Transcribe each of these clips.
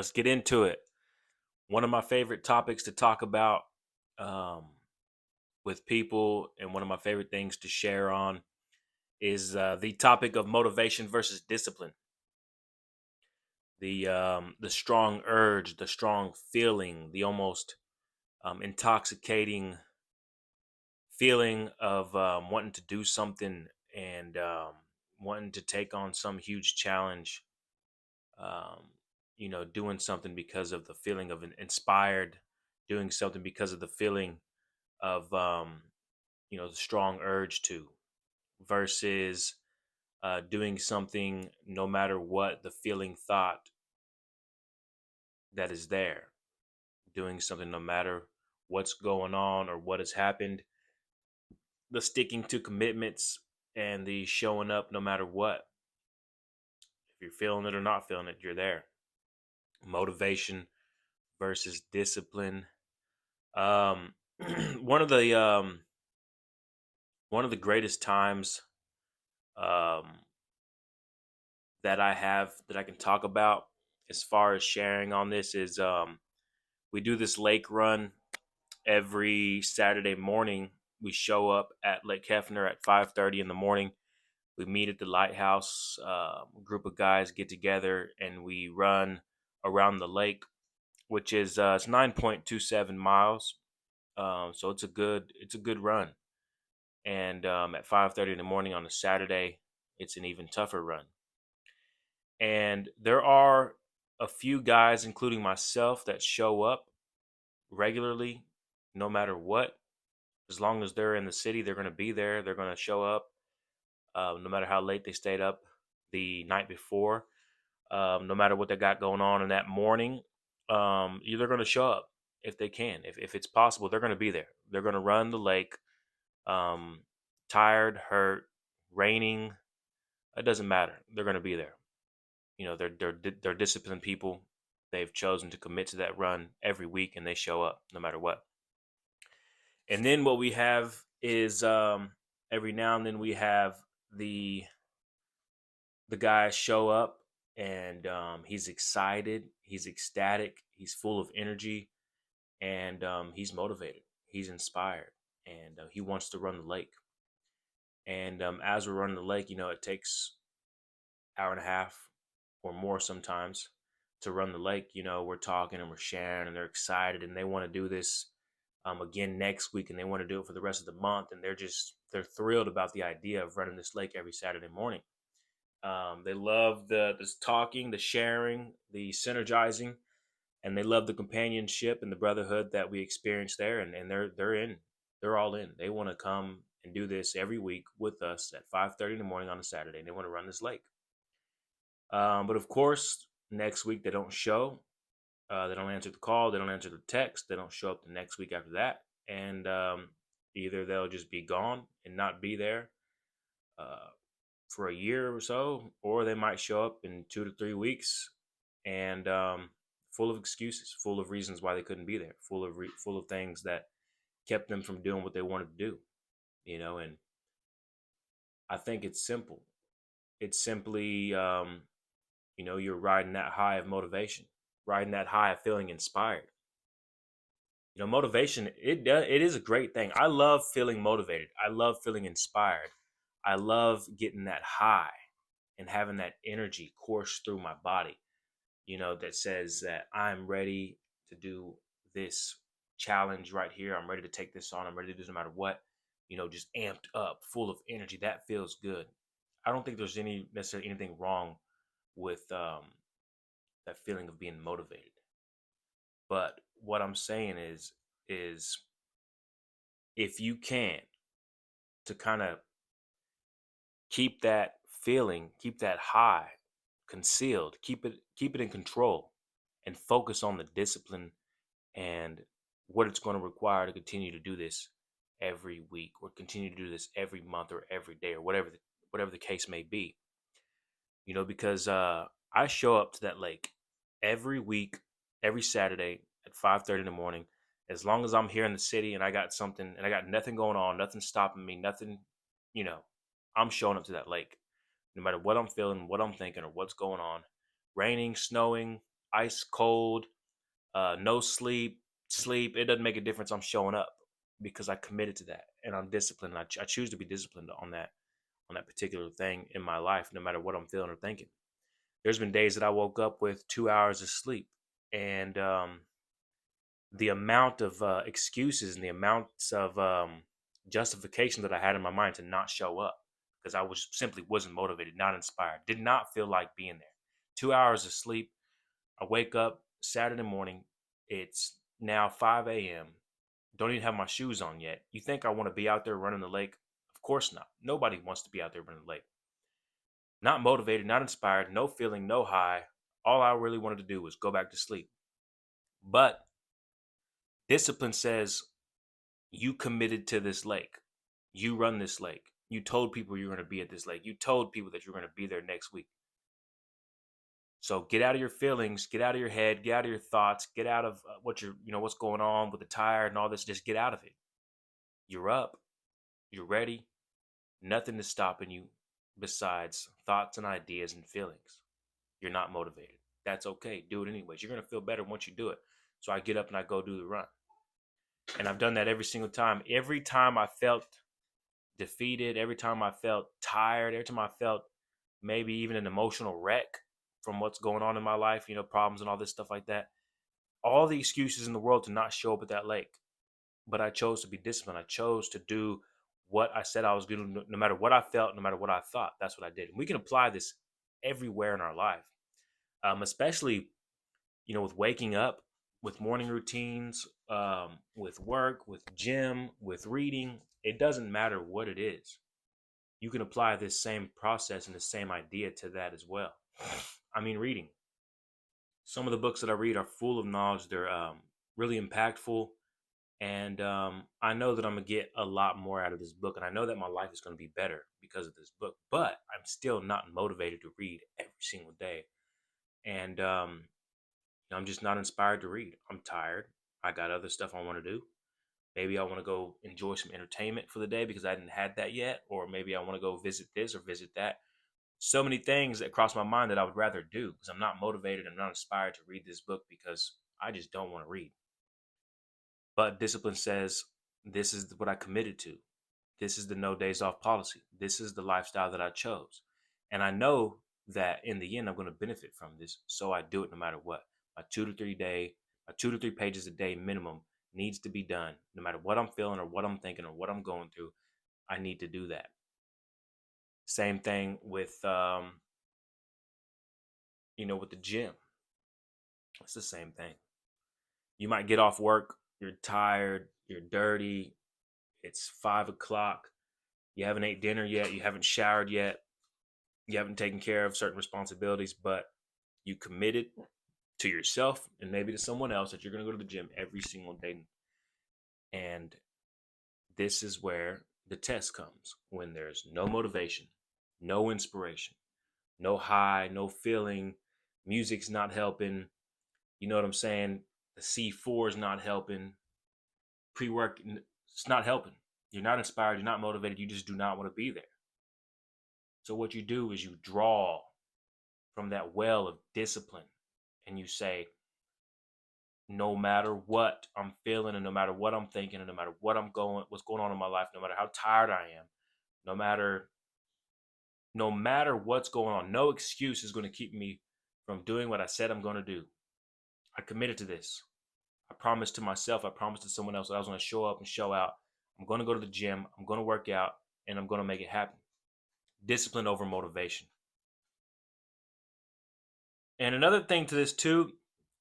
Let's get into it. One of my favorite topics to talk about um, with people, and one of my favorite things to share on is the topic of motivation versus discipline. The strong urge, the strong feeling, the almost intoxicating feeling of wanting to do something and wanting to take on some huge challenge. Um, doing something because of the feeling of inspired, doing something because of the feeling of the strong urge to, versus doing something no matter what the feeling thought that is there, doing something no matter what's going on or what has happened, the sticking to commitments and the showing up no matter what. If you're feeling it or not feeling it, you're there. Motivation versus discipline. Um, one of the one of the greatest times um, that I have that I can talk about as far as sharing on this is we do this lake run every Saturday morning. We show up at Lake Hefner at 5:30 in the morning. We meet at the lighthouse. A group of guys get together and we run around the lake, which is it's 9.27 miles. So it's a good run. And at 5:30 in the morning on a Saturday, it's an even tougher run. And there are a few guys, including myself, that show up regularly, no matter what. As long as they're in the city, they're going to be there. They're going to show up, no matter how late they stayed up the night before, no matter what they got going on in that morning. They're going to show up if they can. If it's possible, they're going to be there. They're going to run the lake, um, tired, hurt, raining. It doesn't matter. They're going to be there. They're disciplined people. They've chosen to commit to that run every week, and they show up no matter what. And then what we have is every now and then we have the the guy show up, and he's excited, he's ecstatic, he's full of energy, and he's motivated, he's inspired, and he wants to run the lake. And as we're running the lake, it takes hour and a half or more sometimes to run the lake. We're talking and we're sharing, and they're excited, and they want to do this again next week, and they want to do it for the rest of the month, and they're thrilled about the idea of running this lake every Saturday morning. They love the talking, the sharing, the synergizing, and they love the companionship and the brotherhood that we experience there. And they're all in. They want to come and do this every week with us at 5:30 in the morning on a Saturday, and they want to run this lake. But of course, next week they don't show. They don't answer the call. They don't answer the text. They don't show up the next week after that. And either they'll just be gone and not be there uh, for a year or so, or they might show up in 2 to 3 weeks and full of excuses, full of reasons why they couldn't be there, full of things that kept them from doing what they wanted to do. And I think it's simple. It's simply you're riding that high of motivation, riding that high of feeling inspired. Motivation, it is a great thing. I love feeling motivated. I love feeling inspired. I love getting that high and having that energy course through my body, that says that I'm ready to do this challenge right here. I'm ready to take this on. I'm ready to do this no matter what, just amped up, full of energy. That feels good. I don't think there's necessarily anything wrong with that feeling of being motivated. But what I'm saying is if you can, to kind of keep that feeling, keep that high concealed, keep it in control, and focus on the discipline and what it's going to require to continue to do this every week, or continue to do this every month or every day, or whatever the case may be. Because I show up to that lake every week, every Saturday at 5:30 in the morning. As long as I'm here in the city and I got something and I got nothing going on, nothing stopping me, nothing, you know, I'm showing up to that lake. No matter what I'm feeling, what I'm thinking, or what's going on, raining, snowing, ice cold, no sleep. It doesn't make a difference. I'm showing up because I committed to that, and I'm disciplined. I choose to be disciplined on that particular thing in my life, no matter what I'm feeling or thinking. There's been days that I woke up with 2 hours of sleep, and the amount of excuses and the amounts of justification that I had in my mind to not show up because I was simply wasn't motivated, not inspired, did not feel like being there. 2 hours of sleep. I wake up Saturday morning. It's now 5 a.m. Don't even have my shoes on yet. You think I want to be out there running the lake? Of course not. Nobody wants to be out there running the lake. Not motivated, not inspired, no feeling, no high. All I really wanted to do was go back to sleep. But discipline says you committed to this lake. You run this lake. You told people you're going to be at this lake. You told people that you're going to be there next week. So get out of your feelings, get out of your head, get out of your thoughts, get out of what's going on with the tire and all this. Just get out of it. You're up. You're ready. Nothing is stopping you besides thoughts and ideas and feelings. You're not motivated. That's okay. Do it anyways. You're going to feel better once you do it. So I get up and I go do the run. And I've done that every single time. Every time I felt defeated, every time I felt tired, every time I felt maybe even an emotional wreck from what's going on in my life, problems and all this stuff like that. All the excuses in the world to not show up at that lake. But I chose to be disciplined. I chose to do what I said I was going to do, no matter what I felt, no matter what I thought. That's what I did. And we can apply this everywhere in our life, especially, with waking up, with morning routines, with work, with gym, with reading. It doesn't matter what it is. You can apply this same process and the same idea to that as well. I mean, reading. Some of the books that I read are full of knowledge. They're really impactful. And I know that I'm going to get a lot more out of this book. And I know that my life is going to be better because of this book. But I'm still not motivated to read every single day. And I'm just not inspired to read. I'm tired. I got other stuff I want to do. Maybe I want to go enjoy some entertainment for the day because I didn't had that yet. Or maybe I want to go visit this or visit that. So many things that cross my mind that I would rather do because I'm not motivated and not inspired to read this book because I just don't want to read. But discipline says, this is what I committed to. This is the no days off policy. This is the lifestyle that I chose. And I know that in the end, I'm going to benefit from this. So I do it no matter what. My 2 to 3 pages a day minimum needs to be done. No matter what I'm feeling or what I'm thinking or what I'm going through, I need to do that. Same thing with, with the gym. It's the same thing. You might get off work. You're tired. You're dirty. It's 5 o'clock. You haven't ate dinner yet. You haven't showered yet. You haven't taken care of certain responsibilities, but you committed to yourself and maybe to someone else that you're going to go to the gym every single day. And this is where the test comes, when there's no motivation, no inspiration, no high, no feeling. Music's not helping. You know what I'm saying? The C4 is not helping. Pre-work, it's not helping. You're not inspired. You're not motivated. You just do not want to be there. So what you do is you draw from that well of discipline and you say, no matter what I'm feeling and no matter what I'm thinking and no matter what's going on in my life, no matter how tired I am, no matter what's going on, no excuse is going to keep me from doing what I said I'm going to do. I committed to this. I promised to myself, I promised to someone else that I was going to show up and show out. I'm going to go to the gym, I'm going to work out, and I'm going to make it happen. Discipline over motivation. And another thing to this too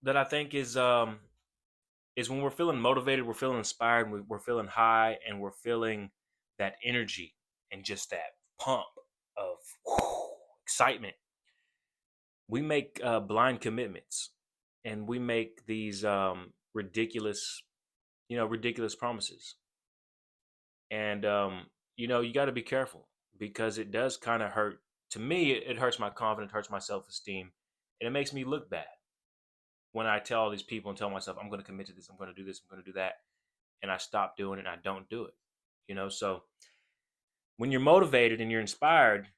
that I think is when we're feeling motivated, we're feeling inspired, we're feeling high, and we're feeling that energy and just that pump of excitement. We make blind commitments, and we make these ridiculous promises. And you got to be careful because it does kind of hurt. To me, it hurts my confidence, hurts my self-esteem, and it makes me look bad when I tell all these people and tell myself I'm going to commit to this, I'm going to do this, I'm going to do that, and I stop doing it and I don't do it. So when you're motivated and you're inspired,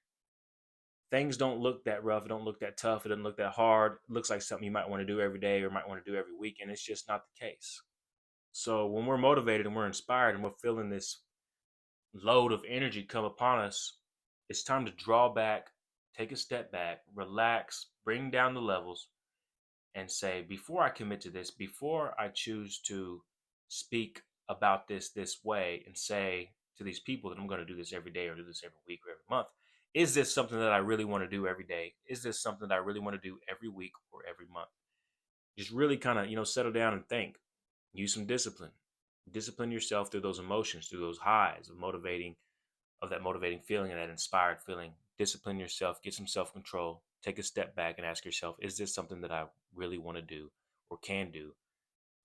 things don't look that rough, it don't look that tough, it doesn't look that hard. It looks like something you might want to do every day or might want to do every week, and it's just not the case. So when we're motivated and we're inspired and we're feeling this load of energy come upon us, it's time to draw back, take a step back, relax, bring down the levels, and say, before I commit to this, before I choose to speak about this way and say to these people that I'm going to do this every day or do this every week or every month, is this something that I really want to do every day? Is this something that I really want to do every week or every month? Just really kind of, settle down and think. Use some discipline. Discipline yourself through those emotions, through those highs of that motivating feeling and that inspired feeling. Discipline yourself, get some self control, take a step back and ask yourself, is this something that I really want to do or can do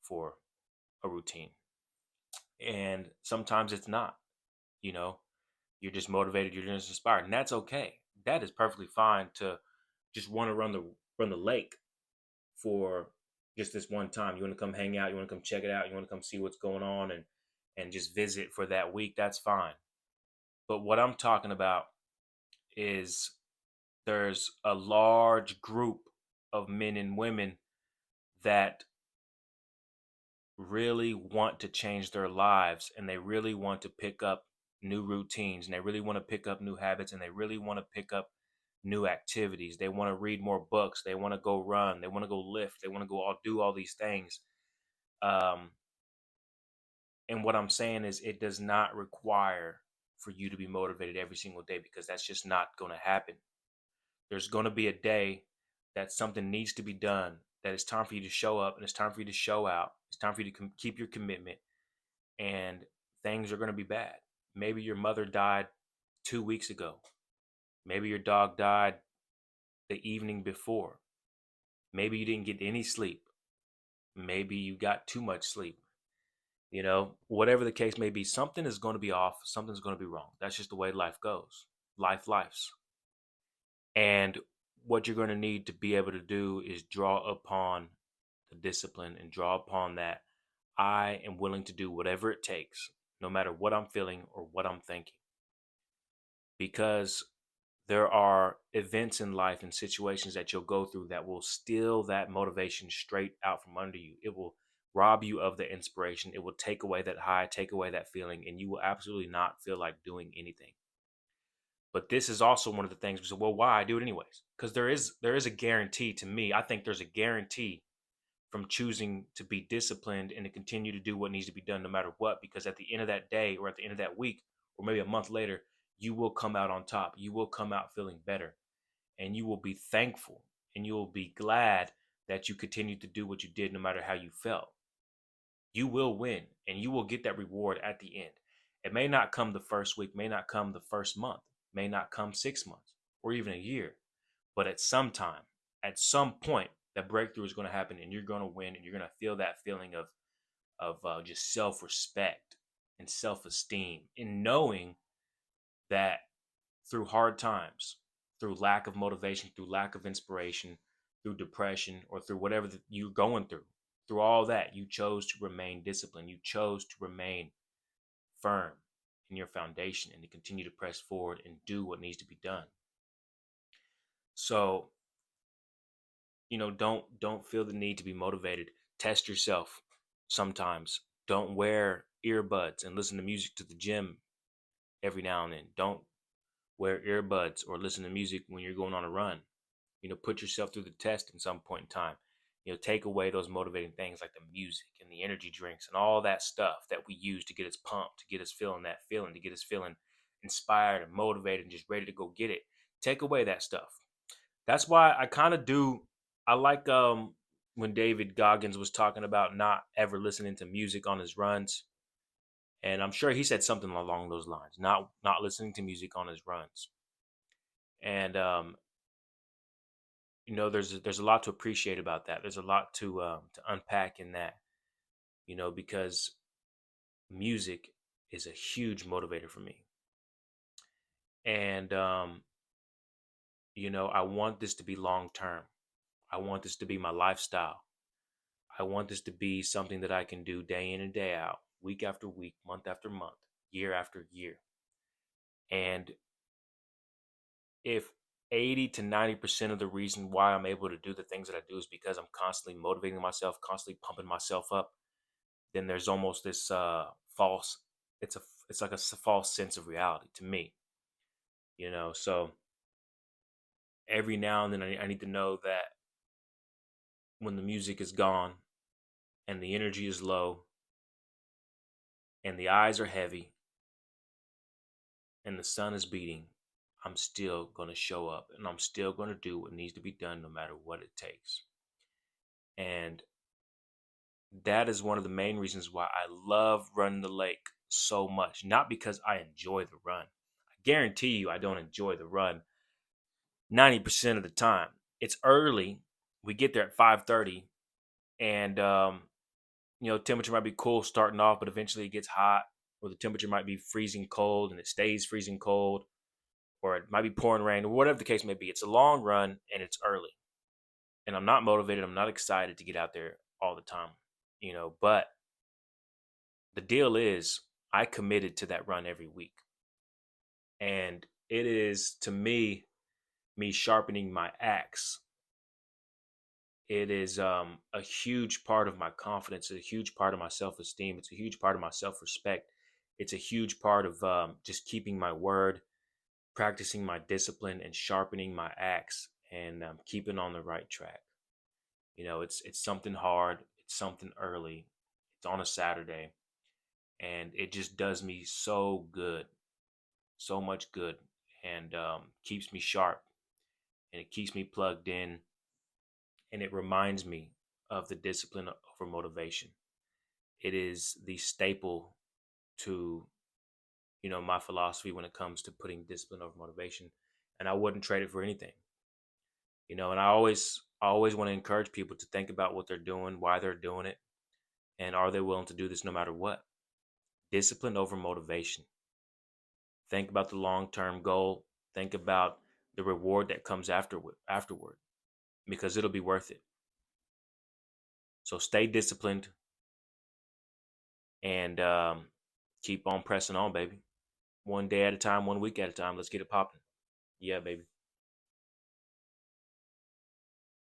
for a routine? And sometimes it's not, you know, you're just motivated, you're just inspired, and that's okay. That is perfectly fine to just want to run the lake for just this one time. You want to come hang out, you want to come check it out, you want to come see what's going on and just visit for that week, that's fine. But what I'm talking about is there's a large group of men and women that really want to change their lives and they really want to pick up new routines and they really want to pick up new habits and they really want to pick up new activities. They want to read more books. They want to go run. They want to go lift. They want to go do all these things. Um, and what I'm saying is, it does not require for you to be motivated every single day because that's just not going to happen. There's going to be a day that something needs to be done, that it's time for you to show up and it's time for you to show out. It's time for you to keep your commitment, and things are going to be bad. Maybe your mother died 2 weeks ago. Maybe your dog died the evening before. Maybe you didn't get any sleep. Maybe you got too much sleep. Whatever the case may be, something is going to be off. Something's going to be wrong. That's just the way life goes. Life's. And what you're going to need to be able to do is draw upon the discipline and draw upon that I am willing to do whatever it takes, no matter what I'm feeling or what I'm thinking. Because there are events in life and situations that you'll go through that will steal that motivation straight out from under you. It will rob you of the inspiration. It will take away that high, take away that feeling, and you will absolutely not feel like doing anything. But this is also one of the things we say, well, why I do it anyways? Because there is a guarantee to me. I think there's a guarantee from choosing to be disciplined and to continue to do what needs to be done no matter what. Because at the end of that day or at the end of that week or maybe a month later, you will come out on top. You will come out feeling better and you will be thankful and you will be glad that you continued to do what you did no matter how you felt. You will win and you will get that reward at the end. It may not come the first week, may not come the first month, may not come 6 months or even a year, but at some time, at some point, that breakthrough is going to happen and you're going to win and you're going to feel that feeling of just self-respect and self-esteem in knowing that through hard times, through lack of motivation, through lack of inspiration, through depression, or through whatever you're going through all that, you chose to remain disciplined. You chose to remain firm in your foundation and to continue to press forward and do what needs to be done. So, don't feel the need to be motivated. Test yourself sometimes. Don't wear earbuds and listen to music to the gym every now and then. Don't wear earbuds or listen to music when you're going on a run. Put yourself through the test in some point in time. Take away those motivating things like the music and the energy drinks and all that stuff that we use to get us pumped, to get us feeling that feeling, to get us feeling inspired and motivated and just ready to go get it. Take away that stuff. That's why I kind of do. I like when David Goggins was talking about not ever listening to music on his runs, and I'm sure he said something along those lines. Not listening to music on his runs, and there's a lot to appreciate about that. There's a lot to unpack in that, because music is a huge motivator for me, and I want this to be long term. I want this to be my lifestyle. I want this to be something that I can do day in and day out, week after week, month after month, year after year. And if 80 to 90% of the reason why I'm able to do the things that I do is because I'm constantly motivating myself, constantly pumping myself up. Then there's almost this false, it's a it's like a false sense of reality to me, you know. So every now and then I need to know that when the music is gone and the energy is low and the eyes are heavy and the sun is beating, I'm still going to show up and I'm still going to do what needs to be done no matter what it takes. And that is one of the main reasons why I love running the lake so much. Not because I enjoy the run. I guarantee you I don't enjoy the run 90% of the time. It's early. We get there at 5:30 and temperature might be cool starting off, but eventually it gets hot, or the temperature might be freezing cold and it stays freezing cold, or it might be pouring rain, or whatever the case may be. It's a long run and it's early. And I'm not motivated, I'm not excited to get out there all the time, but the deal is I committed to that run every week. And it is to me sharpening my axe. It is a huge part of my confidence, a huge part of my self-esteem. It's a huge part of my self-respect. It's a huge part of just keeping my word, practicing my discipline, and sharpening my axe, and keeping on the right track. It's something hard. It's something early. It's on a Saturday, and it just does me so good, so much good, and keeps me sharp, and it keeps me plugged in, and it reminds me of the discipline over motivation. It is the staple to my philosophy when it comes to putting discipline over motivation, and I wouldn't trade it for anything. And I always want to encourage people to think about what they're doing, why they're doing it, and are they willing to do this no matter what. Discipline over motivation. Think about the long-term goal. Think about the reward that comes afterward, because it'll be worth it. So stay disciplined and keep on pressing on, baby. One day at a time, one week at a time. Let's get it popping. Yeah, baby.